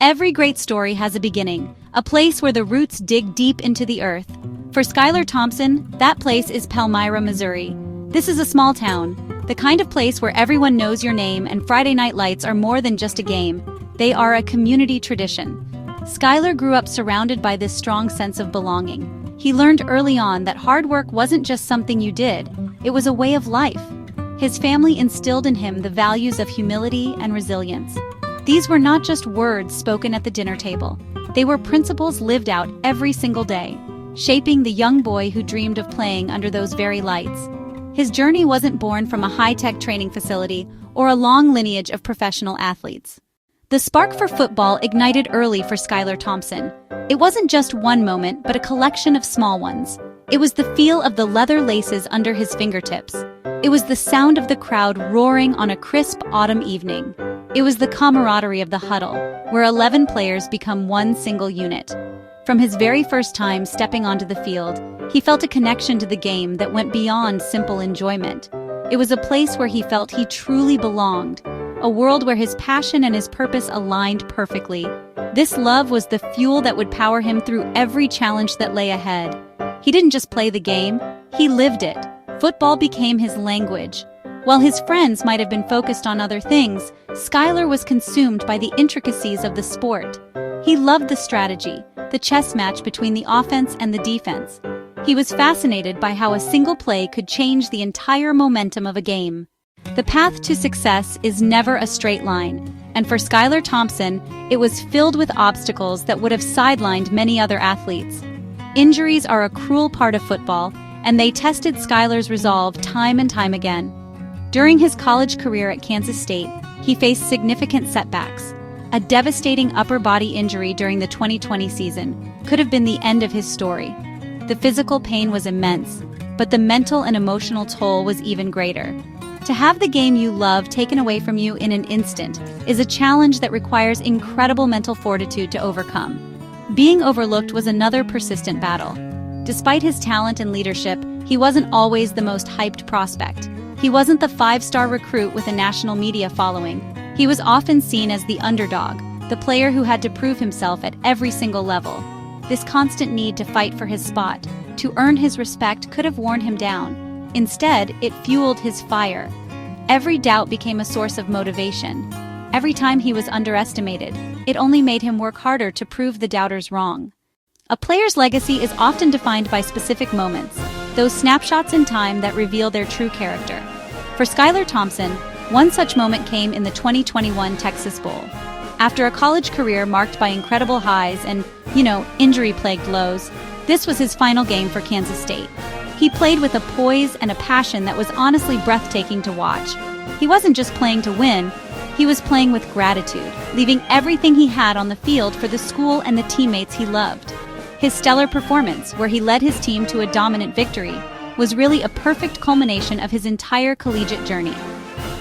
Every great story has a beginning, a place where the roots dig deep into the earth. For Skylar Thompson, that place is Palmyra, Missouri. This is a small town, the kind of place where everyone knows your name and Friday night lights are more than just a game. They are a community tradition. Skylar grew up surrounded by this strong sense of belonging. He learned early on that hard work wasn't just something you did, it was a way of life. His family instilled in him the values of humility and resilience. These were not just words spoken at the dinner table. They were principles lived out every single day, shaping the young boy who dreamed of playing under those very lights. His journey wasn't born from a high-tech training facility or a long lineage of professional athletes. The spark for football ignited early for Skylar Thompson. It wasn't just one moment, but a collection of small ones. It was the feel of the leather laces under his fingertips. It was the sound of the crowd roaring on a crisp autumn evening. It was the camaraderie of the huddle, where 11 players become one single unit. From his very first time stepping onto the field, he felt a connection to the game that went beyond simple enjoyment. It was a place where he felt he truly belonged, a world where his passion and his purpose aligned perfectly. This love was the fuel that would power him through every challenge that lay ahead. He didn't just play the game, he lived it. Football became his language. While his friends might have been focused on other things, Skylar was consumed by the intricacies of the sport. He loved the strategy, the chess match between the offense and the defense. He was fascinated by how a single play could change the entire momentum of a game. The path to success is never a straight line, and for Skylar Thompson, it was filled with obstacles that would have sidelined many other athletes. Injuries are a cruel part of football, and they tested Skylar's resolve time and time again. During his college career at Kansas State, he faced significant setbacks. A devastating upper body injury during the 2020 season could have been the end of his story. The physical pain was immense, but the mental and emotional toll was even greater. To have the game you love taken away from you in an instant is a challenge that requires incredible mental fortitude to overcome. Being overlooked was another persistent battle. Despite his talent and leadership, he wasn't always the most hyped prospect. He wasn't the five-star recruit with a national media following. He was often seen as the underdog, the player who had to prove himself at every single level. This constant need to fight for his spot, to earn his respect, could have worn him down. Instead, it fueled his fire. Every doubt became a source of motivation. Every time he was underestimated, it only made him work harder to prove the doubters wrong. A player's legacy is often defined by specific moments, those snapshots in time that reveal their true character. For Skylar Thompson, one such moment came in the 2021 Texas Bowl. After a college career marked by incredible highs and, injury-plagued lows, this was his final game for Kansas State. He played with a poise and a passion that was honestly breathtaking to watch. He wasn't just playing to win, he was playing with gratitude, leaving everything he had on the field for the school and the teammates he loved. His stellar performance, where he led his team to a dominant victory, was really a perfect culmination of his entire collegiate journey.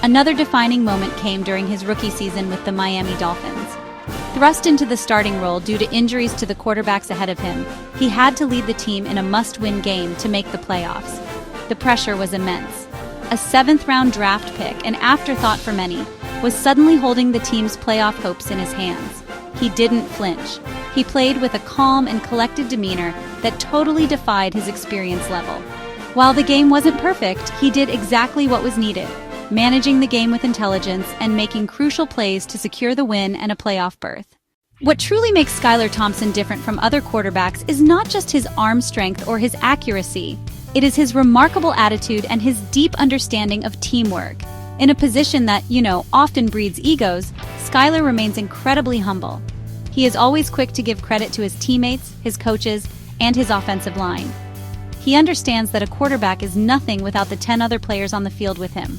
Another defining moment came during his rookie season with the Miami Dolphins. Thrust into the starting role due to injuries to the quarterbacks ahead of him, he had to lead the team in a must-win game to make the playoffs. The pressure was immense. A seventh-round draft pick, an afterthought for many, was suddenly holding the team's playoff hopes in his hands. He didn't flinch. He played with a calm and collected demeanor that totally defied his experience level. While the game wasn't perfect, he did exactly what was needed, managing the game with intelligence and making crucial plays to secure the win and a playoff berth. What truly makes Skylar Thompson different from other quarterbacks is not just his arm strength or his accuracy. It is his remarkable attitude and his deep understanding of teamwork. In a position that, often breeds egos, Skylar remains incredibly humble. He is always quick to give credit to his teammates, his coaches, and his offensive line. He understands that a quarterback is nothing without the 10 other players on the field with him.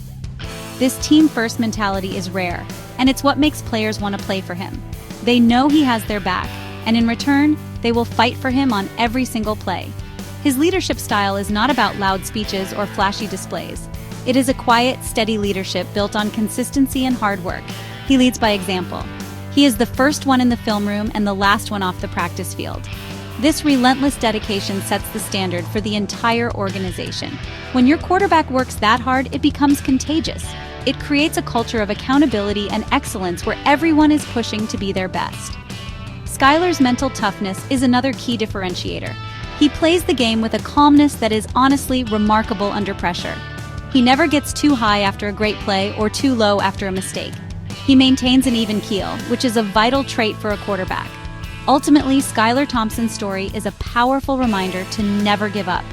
This team-first mentality is rare, and it's what makes players want to play for him. They know he has their back, and in return, they will fight for him on every single play. His leadership style is not about loud speeches or flashy displays. It is a quiet, steady leadership built on consistency and hard work. He leads by example. He is the first one in the film room and the last one off the practice field. This relentless dedication sets the standard for the entire organization. When your quarterback works that hard, it becomes contagious. It creates a culture of accountability and excellence where everyone is pushing to be their best. Skylar's mental toughness is another key differentiator. He plays the game with a calmness that is honestly remarkable under pressure. He never gets too high after a great play or too low after a mistake. He maintains an even keel, which is a vital trait for a quarterback. Ultimately, Skylar Thompson's story is a powerful reminder to never give up.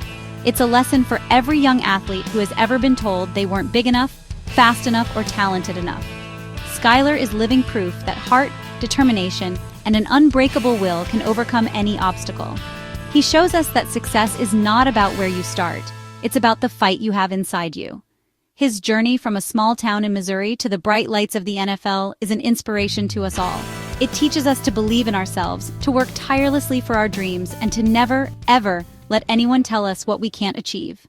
It's a lesson for every young athlete who has ever been told they weren't big enough, fast enough, or talented enough. Skylar is living proof that heart, determination, and an unbreakable will can overcome any obstacle. He shows us that success is not about where you start. It's about the fight you have inside you. His journey from a small town in Missouri to the bright lights of the NFL is an inspiration to us all. It teaches us to believe in ourselves, to work tirelessly for our dreams, and to never, ever let anyone tell us what we can't achieve.